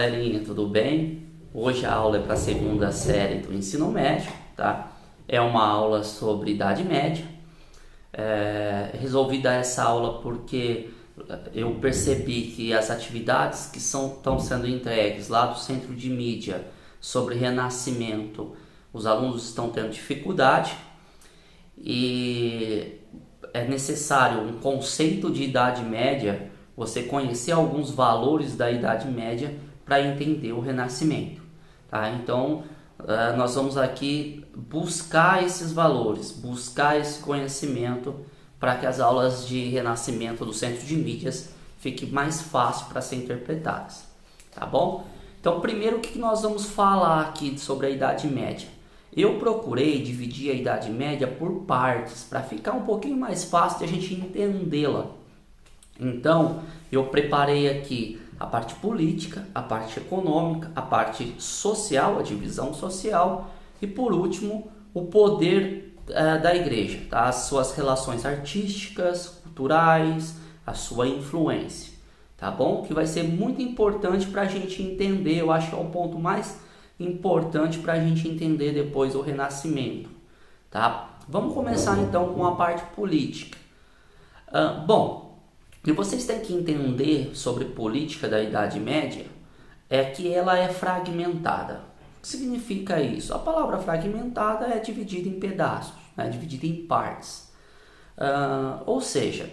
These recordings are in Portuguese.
galerinha, tudo bem? Hoje a aula é para a segunda série do ensino médio, tá? É uma aula sobre Idade Média. Resolvi dar essa aula porque eu percebi que as atividades que estão sendo entregues lá do Centro de Mídia sobre Renascimento, os alunos estão tendo dificuldade e é necessário um conceito de Idade Média, você conhecer alguns valores da Idade Média para entender o Renascimento, tá? Então, nós vamos aqui buscar esses valores, buscar esse conhecimento para que as aulas de Renascimento do Centro de Mídias fiquem mais fácil para ser interpretadas, tá bom? Então, primeiro, o que nós vamos falar aqui sobre a Idade Média? Eu procurei dividir a Idade Média por partes, para ficar um pouquinho mais fácil de a gente entendê-la. Então, eu preparei aqui a parte política, a parte econômica, a parte social, a divisão social e, por último, o poder da igreja, tá? As suas relações artísticas, culturais, a sua influência, tá bom? Que vai ser muito importante para a gente entender, eu acho que é o ponto mais importante para a gente entender depois o Renascimento, tá? Vamos começar então com a parte política. Bom, o que vocês têm que entender sobre política da Idade Média é que ela é fragmentada. O que significa isso? A palavra fragmentada é dividida em pedaços, né? Dividida em partes. Ou seja,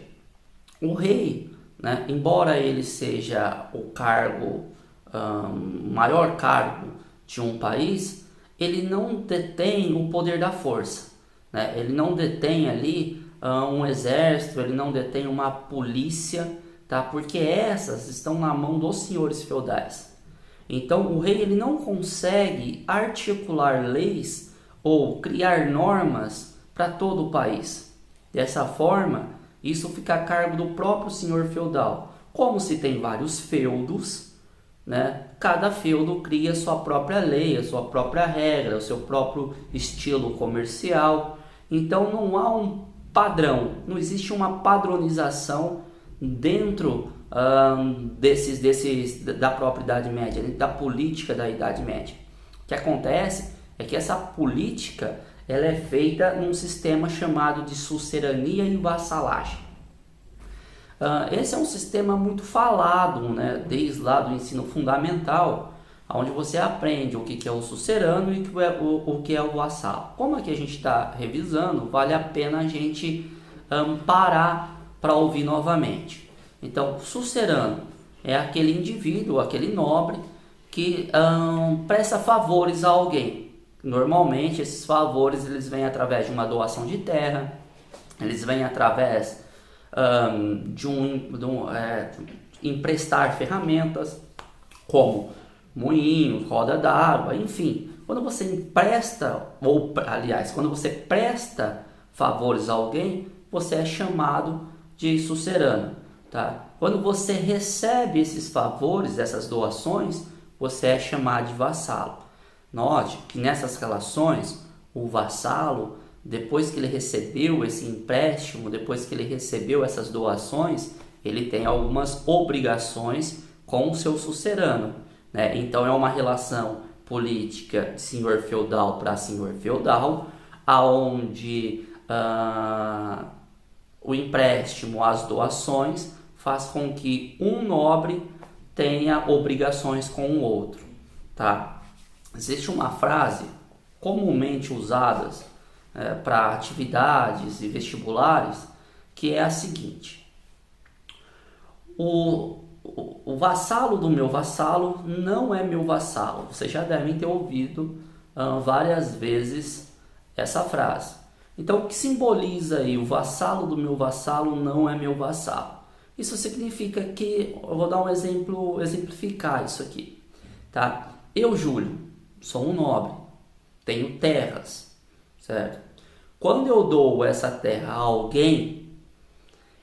o rei, né, embora ele seja o cargo, maior cargo de um país, ele não detém o poder da força, né? Ele não detém ali um exército, ele não detém uma polícia, tá? Porque essas estão na mão dos senhores feudais. Então o rei ele não consegue articular leis ou criar normas para todo o país. Dessa forma, isso fica a cargo do próprio senhor feudal. Como se tem vários feudos, né? Cada feudo cria sua própria lei, a sua própria regra, o seu próprio estilo comercial. Então não há um padrão, não existe uma padronização dentro da própria Idade Média, da política da Idade Média. O que acontece é que essa política ela é feita num sistema chamado de sucerania e vassalagem. Esse é um sistema muito falado, né, desde lá do ensino fundamental, onde você aprende o que é o sucerano e o que é o vassalo. Como aqui a gente está revisando, vale a pena a gente parar para ouvir novamente. Então, sucerano é aquele indivíduo, aquele nobre que presta favores a alguém. Normalmente, esses favores eles vêm através de uma doação de terra, eles vêm através de emprestar ferramentas, como moinhos, roda d'água, enfim. Quando você empresta, quando você presta favores a alguém, você é chamado de sucerano, tá? Quando você recebe esses favores, essas doações, você é chamado de vassalo. Note que nessas relações, o vassalo, depois que ele recebeu esse empréstimo, depois que ele recebeu essas doações, ele tem algumas obrigações com o seu sucerano, né? Então é uma relação política de senhor feudal para senhor feudal, aonde o empréstimo, as doações, faz com que um nobre tenha obrigações com o outro, tá? Existe uma frase comumente usada para atividades e vestibulares que é a seguinte: o vassalo do meu vassalo não é meu vassalo. Vocês já devem ter ouvido várias vezes essa frase. Então, o que simboliza aí o vassalo do meu vassalo não é meu vassalo? Isso significa que, eu vou dar um exemplo, exemplificar isso aqui, tá? Eu, Júlio, sou um nobre, tenho terras, certo? Quando eu dou essa terra a alguém,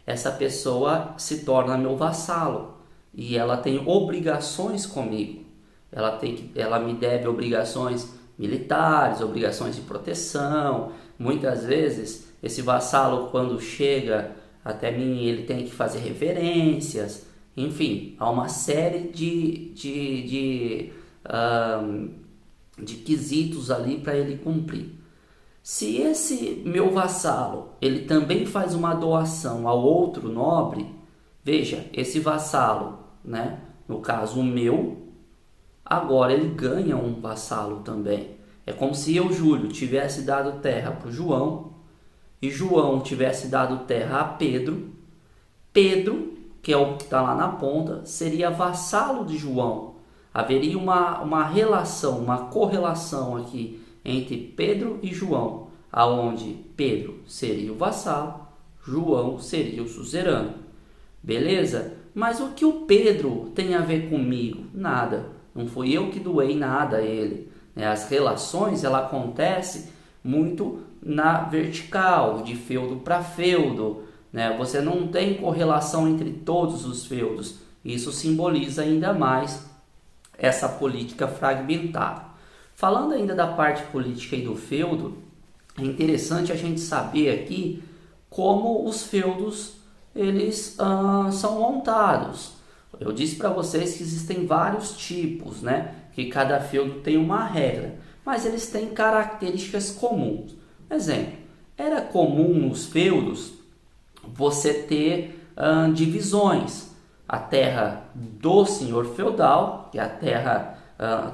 essa pessoa se torna meu vassalo e ela tem obrigações comigo. Ela me deve obrigações militares, obrigações de proteção. Muitas vezes esse vassalo, quando chega até mim, ele tem que fazer reverências, Enfim, há uma série de quesitos ali para ele cumprir. Se esse meu vassalo ele também faz uma doação ao outro nobre, veja, esse vassalo, né, no caso o meu, agora ele ganha um vassalo também. É como se eu, Júlio, tivesse dado terra para o João e João tivesse dado terra a Pedro. Pedro, que é o que está lá na ponta, seria vassalo de João. Haveria uma relação, uma correlação aqui entre Pedro e João, aonde Pedro seria o vassalo, João seria o suzerano. Beleza? Mas o que o Pedro tem a ver comigo? Nada. Não fui eu que doei nada a ele. As relações ela acontecem muito na vertical, de feudo para feudo. Você não tem correlação entre todos os feudos. Isso simboliza ainda mais essa política fragmentada. Falando ainda da parte política e do feudo, é interessante a gente saber aqui como os feudos eles são montados. Eu disse para vocês que existem vários tipos, que cada feudo tem uma regra, mas eles têm características comuns. Exemplo, era comum nos feudos você ter divisões. A terra do senhor feudal, que é a terra,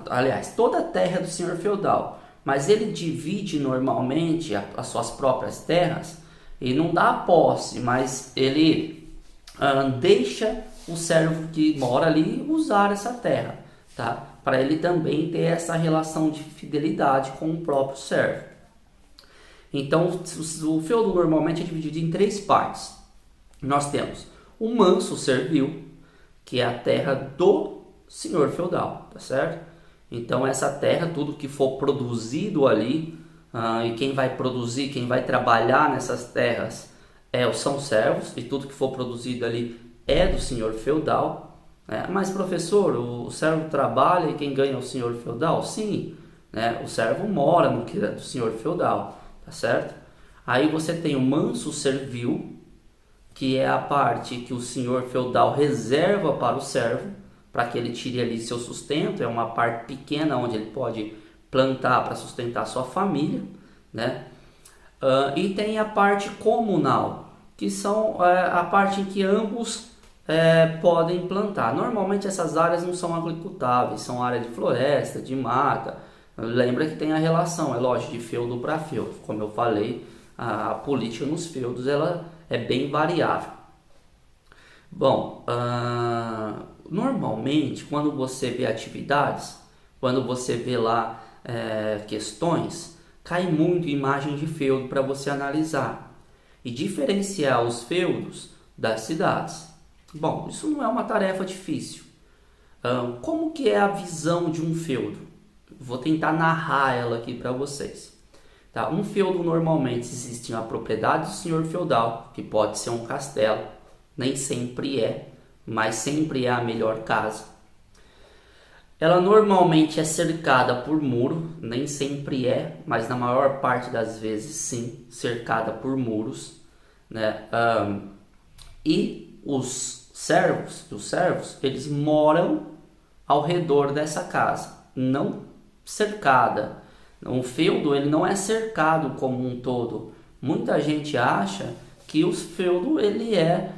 aliás, toda a terra do senhor feudal, mas ele divide normalmente as suas próprias terras e não dá posse, mas ele deixa o servo que mora ali usar essa terra, tá? Para ele também ter essa relação de fidelidade com o próprio servo. Então, o feudo normalmente é dividido em 3 partes. Nós temos o manso servil, que é a terra do senhor feudal, tá certo? Então, essa terra, tudo que for produzido ali, e quem vai produzir, quem vai trabalhar nessas terras são servos, e tudo que for produzido ali é do senhor feudal. Mas, professor, o servo trabalha e quem ganha é o senhor feudal? Sim, o servo mora no que é do senhor feudal, tá certo? Aí você tem o manso servil, que é a parte que o senhor feudal reserva para o servo, para que ele tire ali seu sustento. É uma parte pequena onde ele pode plantar para sustentar sua família, e tem a parte comunal, que são a parte em que ambos podem plantar. Normalmente essas áreas não são agricultáveis, são áreas de floresta, de mata. Lembra que tem a relação, é lógico, de feudo para feudo. Como eu falei, a política nos feudos ela é bem variável. Bom, normalmente quando você vê atividades, quando você vê lá questões, cai muito imagem de feudo para você analisar e diferenciar os feudos das cidades. Bom, isso não é uma tarefa difícil. Como que é a visão de um feudo? Vou tentar narrar ela aqui para vocês. Tá? Um feudo normalmente existe a propriedade do senhor feudal, que pode ser um castelo, nem sempre é, mas sempre é a melhor casa. Ela normalmente é cercada por muro, nem sempre é, mas na maior parte das vezes sim, cercada por muros, e os servos, eles moram ao redor dessa casa, não cercada. Um feudo ele não é cercado como um todo. Muita gente acha que o feudo ele é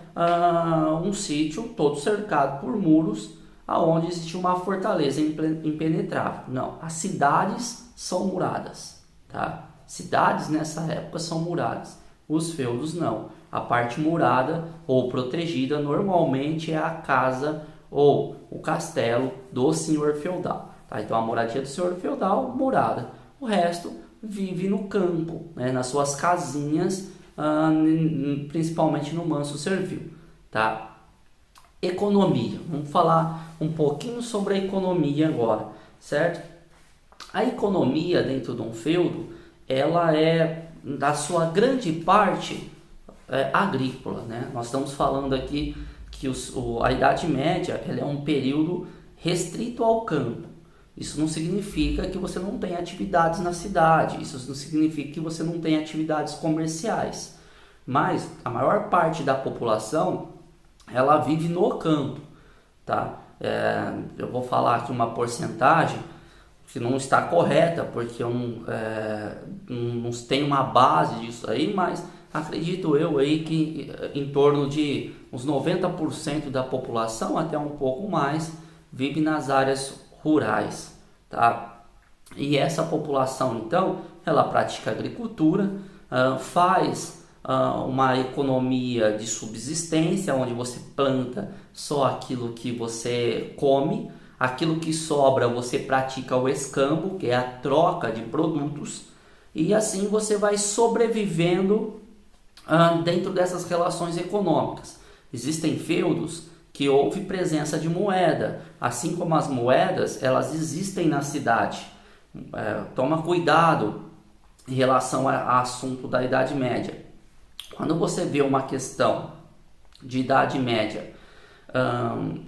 um sítio todo cercado por muros, aonde existe uma fortaleza impenetrável. Não, as cidades são muradas, tá? Cidades nessa época são muradas. Os feudos não. A parte murada ou protegida normalmente é a casa ou o castelo do senhor feudal. Tá? Então a moradia do senhor feudal, murada. O resto vive no campo, nas suas casinhas, principalmente no manso servil. Tá? Economia. Vamos falar um pouquinho sobre a economia agora, certo? A economia dentro de um feudo, ela é, da sua grande parte, agrícola, Nós estamos falando aqui que a Idade Média ela é um período restrito ao campo. Isso não significa que você não tem atividades na cidade, isso não significa que você não tem atividades comerciais, mas a maior parte da população ela vive no campo. tá? Eu vou falar aqui uma porcentagem que não está correta, porque eu não tenho uma base disso aí, mas acredito eu aí que em torno de uns 90% da população, até um pouco mais, vive nas áreas rurais, tá? E essa população, então, ela pratica agricultura, faz uma economia de subsistência, onde você planta só aquilo que você come, aquilo que sobra você pratica o escambo, que é a troca de produtos, e assim você vai sobrevivendo dentro dessas relações econômicas. Existem feudos que houve presença de moeda, assim como as moedas, elas existem na cidade. Toma cuidado em relação ao assunto da Idade Média. Quando você vê uma questão de Idade Média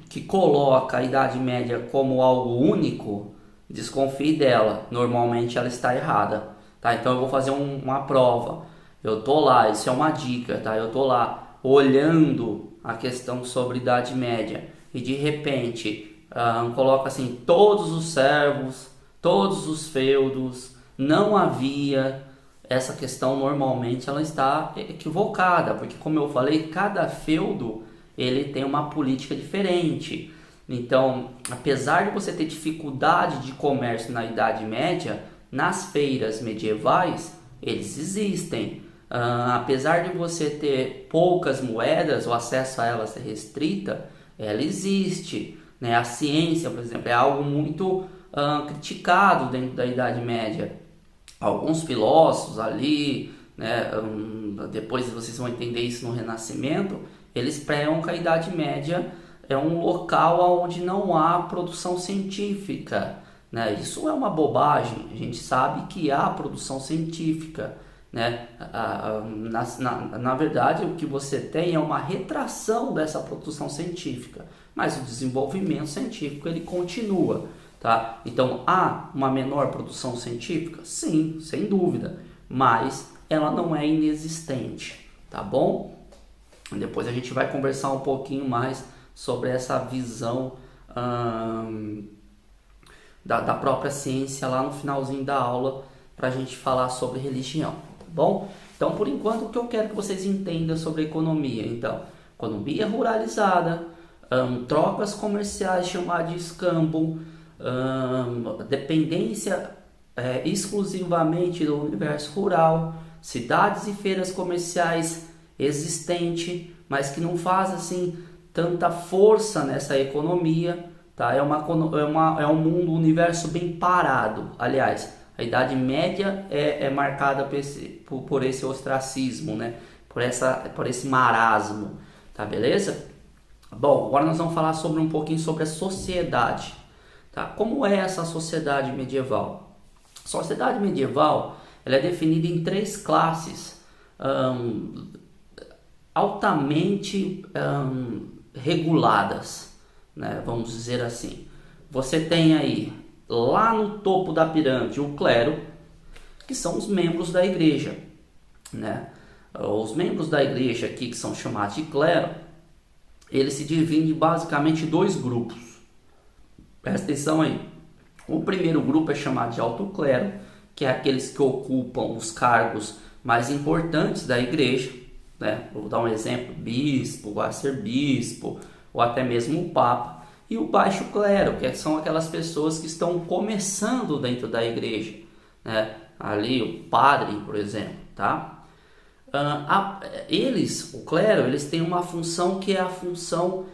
que coloca a Idade Média como algo único, desconfie dela. Normalmente ela está errada, tá? Então eu vou fazer uma prova. Eu tô lá, isso é uma dica, tá? Eu tô lá olhando a questão sobre Idade Média e de repente coloca assim: todos os servos, todos os feudos, não havia. Essa questão normalmente ela está equivocada, porque como eu falei, cada feudo ele tem uma política diferente. Então, apesar de você ter dificuldade de comércio na Idade Média, nas feiras medievais eles existem. Apesar de você ter poucas moedas, o acesso a elas é restrita, ela existe, né? A ciência, por exemplo, é algo muito criticado dentro da Idade Média. Alguns filósofos ali, né, depois vocês vão entender isso no Renascimento, eles pregam que a Idade Média é um local onde não há produção científica, né? Isso é uma bobagem. A gente sabe que há produção científica, né? Na verdade, o que você tem é uma retração dessa produção científica, mas o desenvolvimento científico ele continua, tá? Então, há uma menor produção científica? Sim, sem dúvida, mas ela não é inexistente, tá bom? Depois a gente vai conversar um pouquinho mais sobre essa visão da própria ciência lá no finalzinho da aula, para a gente falar sobre religião, tá bom? Então, por enquanto, o que eu quero que vocês entendam sobre economia? Então, economia ruralizada, trocas comerciais chamadas de escambo, dependência exclusivamente do universo rural, cidades e feiras comerciais existente, mas que não faz assim tanta força nessa economia, tá? É um mundo, um universo bem parado. Aliás, a Idade Média é marcada por esse ostracismo, né? Por esse marasmo, tá, beleza? Bom, agora nós vamos falar um pouquinho sobre a sociedade, tá? Como é essa sociedade medieval? A sociedade medieval ela é definida em 3 classes altamente reguladas, né? Vamos dizer assim. Você tem aí, lá no topo da pirâmide, o clero, que são os membros da igreja, né? Os membros da igreja aqui, que são chamados de clero, eles se dividem basicamente em 2 grupos. Presta atenção aí. O primeiro grupo é chamado de alto clero, que é aqueles que ocupam os cargos mais importantes da igreja, né? Vou dar um exemplo: bispo, arcebispo ou até mesmo o papa. E o baixo clero, que são aquelas pessoas que estão começando dentro da igreja, né? Ali o padre, por exemplo, tá? O clero, eles têm uma função que é a função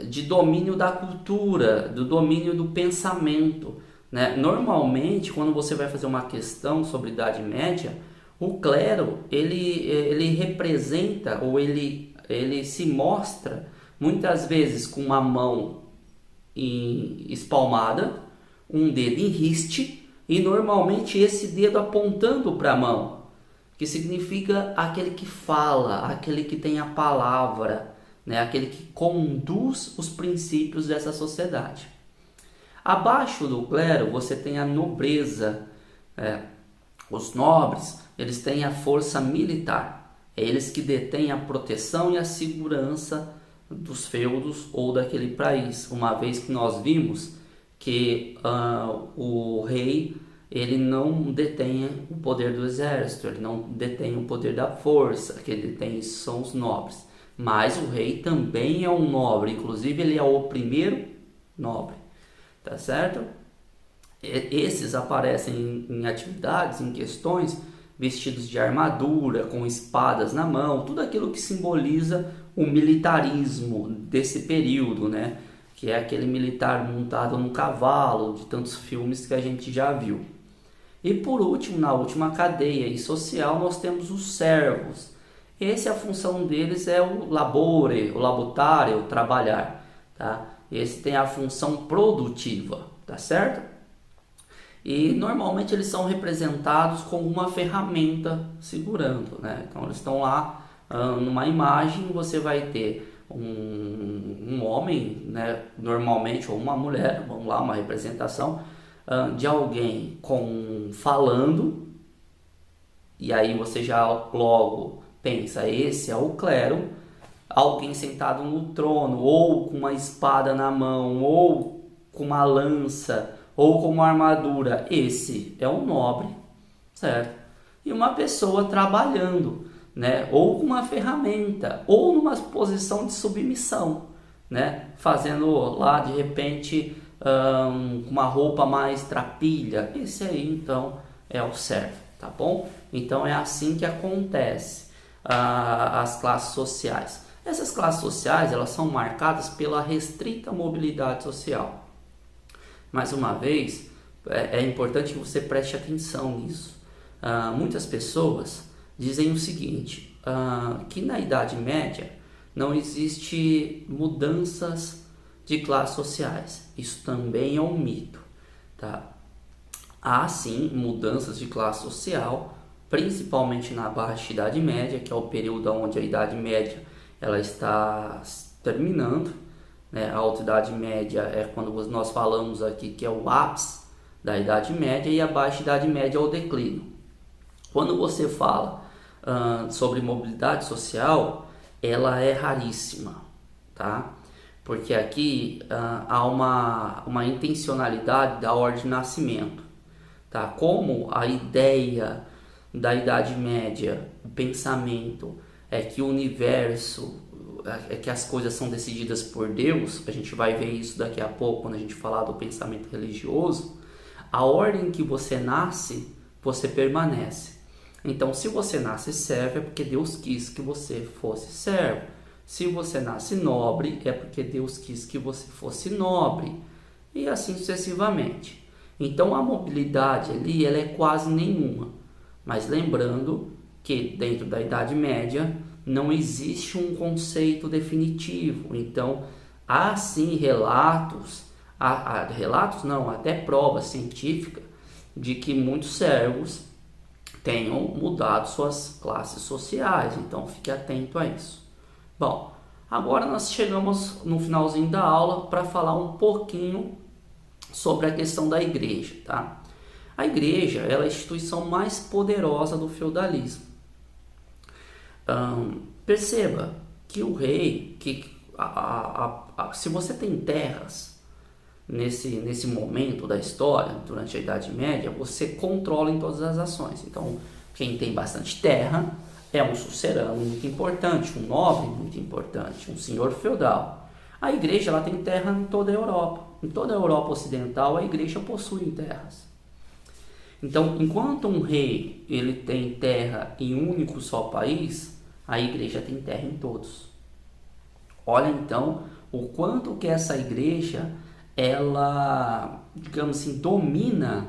de domínio da cultura, do domínio do pensamento, né? Normalmente, quando você vai fazer uma questão sobre Idade Média, o clero, ele representa, ou ele se mostra muitas vezes com uma mão espalmada, um dedo em riste, e normalmente esse dedo apontando para a mão, que significa aquele que fala, aquele que tem a palavra, né? Aquele que conduz os princípios dessa sociedade. Abaixo do clero você tem a nobreza. Os nobres, eles têm a força militar. É eles que detêm a proteção e a segurança dos feudos ou daquele país, uma vez que nós vimos que o rei ele não detém o poder do exército, ele não detém o poder da força, que ele detém são os nobres. Mas o rei também é um nobre, inclusive ele é o primeiro nobre, tá certo? Esses aparecem em atividades, em questões, vestidos de armadura, com espadas na mão, tudo aquilo que simboliza o militarismo desse período, né? Que é aquele militar montado num cavalo, de tantos filmes que a gente já viu. E por último, na última cadeia e social, nós temos os servos. A função deles é o labore, o labutare, o trabalhar, tá? Esse tem a função produtiva, tá certo? E normalmente eles são representados com uma ferramenta segurando, né? Então eles estão lá numa imagem, você vai ter um homem, né? Normalmente, ou uma mulher, vamos lá, uma representação de alguém falando, e aí você já logo pensa, esse é o clero, alguém sentado no trono, ou com uma espada na mão, ou com uma lança, ou com uma armadura, esse é um nobre, certo? E uma pessoa trabalhando, né? Ou com uma ferramenta, ou numa posição de submissão, né? Fazendo lá de repente uma roupa mais trapilha, esse aí então é o servo, tá bom? Então é assim que acontece as classes sociais. Essas classes sociais elas são marcadas pela restrita mobilidade social. Mais uma vez, é importante que você preste atenção nisso. Muitas pessoas dizem o seguinte, que na Idade Média não existe mudanças de classes sociais. Isso também é um mito, tá? Há sim mudanças de classe social, principalmente na Baixa Idade Média, que é o período onde a Idade Média ela está terminando, né? A Alta Idade Média é quando nós falamos aqui que é o ápice da Idade Média, e a Baixa Idade Média é o declínio. Quando você fala sobre mobilidade social, ela é raríssima, tá? Porque aqui há uma intencionalidade da ordem de nascimento, tá? Como a ideia da Idade Média, o pensamento é que o universo, é que as coisas são decididas por Deus, a gente vai ver isso daqui a pouco quando a gente falar do pensamento religioso, a ordem que você nasce, você permanece. Então, se você nasce servo, é porque Deus quis que você fosse servo. Se você nasce nobre, é porque Deus quis que você fosse nobre. E assim sucessivamente. Então, a mobilidade ali ela é quase nenhuma. Mas lembrando que dentro da Idade Média não existe um conceito definitivo. Então, há sim relatos, até prova científica de que muitos servos tenham mudado suas classes sociais. Então, fique atento a isso. Bom, agora nós chegamos no finalzinho da aula para falar um pouquinho sobre a questão da igreja, tá? A igreja ela é a instituição mais poderosa do feudalismo. Perceba que o rei, se você tem terras nesse momento da história, durante a Idade Média, você controla em todas as ações. Então, quem tem bastante terra é um sucerano muito importante, um nobre muito importante, um senhor feudal. A igreja ela tem terra em toda a Europa. Em toda a Europa ocidental, a igreja possui terras. Então, enquanto um rei ele tem terra em um único só país, a igreja tem terra em todos. Olha então o quanto que essa igreja ela, digamos assim, domina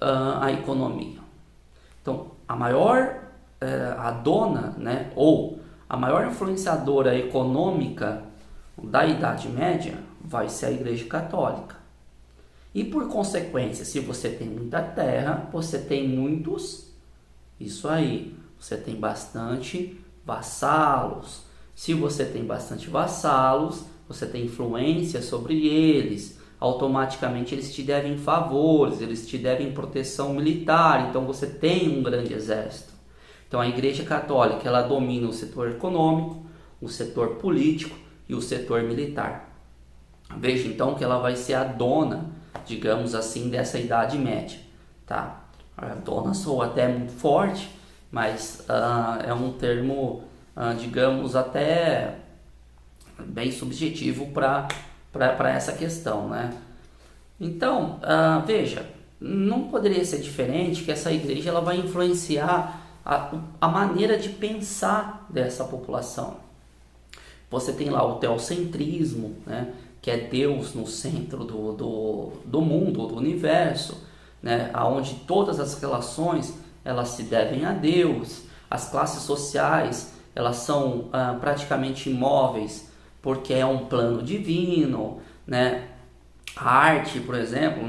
a economia. Então, a dona, né, ou a maior influenciadora econômica da Idade Média vai ser a Igreja Católica. E por consequência, se você tem muita terra, você tem muitos, isso aí, você tem bastante vassalos. Se você tem bastante vassalos, você tem influência sobre eles, automaticamente eles te devem favores, eles te devem proteção militar, então você tem um grande exército. Então a Igreja Católica ela domina o setor econômico, o setor político e o setor militar. Veja então que ela vai ser a dona, digamos assim, dessa Idade Média, tá? A dona soa até muito forte, mas é um termo, digamos, até bem subjetivo para essa questão, né? Então, veja, não poderia ser diferente que essa igreja ela vai influenciar a maneira de pensar dessa população. Você tem lá o teocentrismo, né, que é Deus no centro do mundo, do universo, né, onde todas as relações elas se devem a Deus. As classes sociais elas são praticamente imóveis porque é um plano divino, né? A arte, por exemplo,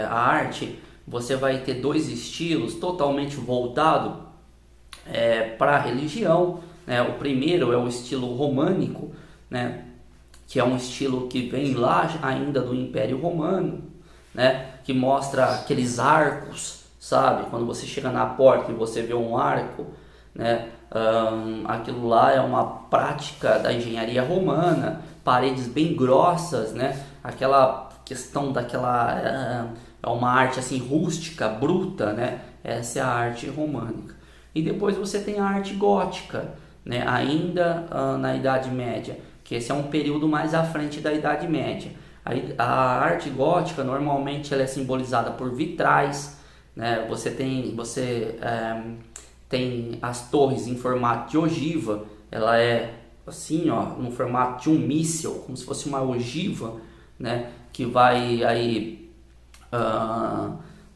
a arte, você vai ter dois estilos totalmente voltados para a religião, né? O primeiro é o estilo românico, né? Que é um estilo que vem lá ainda do Império Romano, né? Que mostra aqueles arcos, sabe? Quando você chega na porta e você vê um arco, né? Aquilo lá é uma prática da engenharia romana, paredes bem grossas, né? Aquela questão daquela é uma arte assim rústica, bruta, né? Essa é a arte românica. E depois você tem a arte gótica, né? Ainda na Idade Média, que esse é um período mais à frente da Idade Média. A arte gótica normalmente ela é simbolizada por vitrais, né? Você tem as torres em formato de ogiva, ela é assim, ó, no formato de um míssil, como se fosse uma ogiva, né? Que vai aí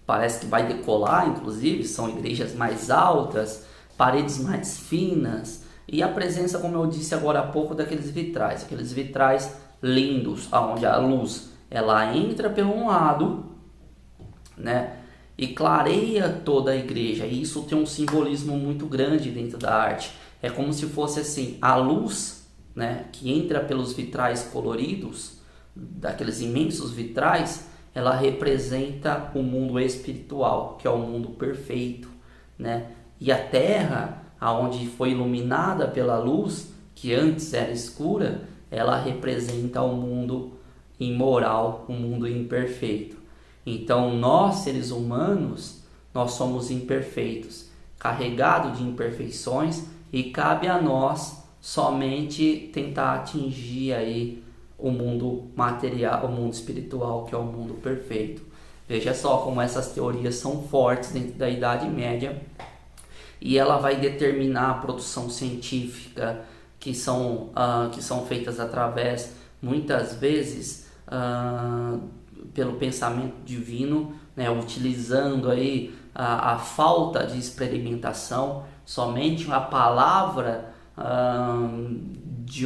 parece que vai decolar, inclusive, são igrejas mais altas, paredes mais finas e a presença, como eu disse agora há pouco, daqueles vitrais lindos, onde a luz ela entra pelo um lado, né, e clareia toda a igreja. E isso tem um simbolismo muito grande dentro da arte. É como se fosse assim, a luz, né, que entra pelos vitrais coloridos, daqueles imensos vitrais, ela representa o mundo espiritual, que é o mundo perfeito, né? E a terra, aonde foi iluminada pela luz, que antes era escura, ela representa o mundo imoral, o mundo imperfeito. Então, nós, seres humanos, nós somos imperfeitos, carregados de imperfeições, e cabe a nós somente tentar atingir aí o mundo material, o mundo espiritual, que é o mundo perfeito. Veja só como essas teorias são fortes dentro da Idade Média, e ela vai determinar a produção científica que são feitas através, muitas vezes, pelo pensamento divino, né, utilizando aí a falta de experimentação, somente a palavra de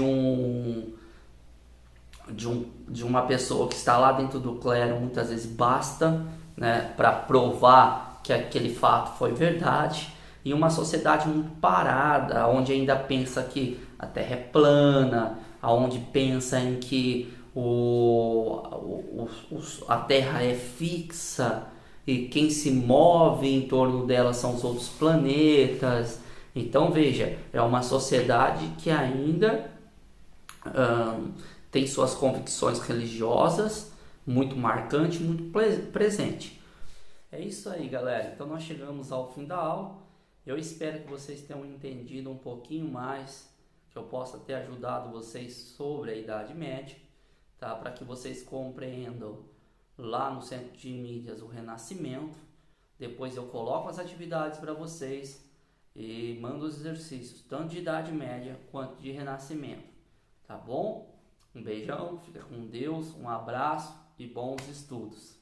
uma pessoa que está lá dentro do clero muitas vezes basta, né, para provar que aquele fato foi verdade. E uma sociedade muito parada, onde ainda pensa que a Terra é plana, onde pensa em que a Terra é fixa e quem se move em torno dela são os outros planetas. Então veja, é uma sociedade que ainda tem suas convicções religiosas muito marcante, muito presente. É isso aí, galera. Então nós chegamos ao fim da aula. Eu espero que vocês tenham entendido um pouquinho mais, que eu possa ter ajudado vocês sobre a Idade Média, tá? Para que vocês compreendam lá no Centro de Mídias o Renascimento. Depois eu coloco as atividades para vocês e mando os exercícios, tanto de Idade Média quanto de Renascimento. Tá bom? Um beijão, fica com Deus, um abraço e bons estudos.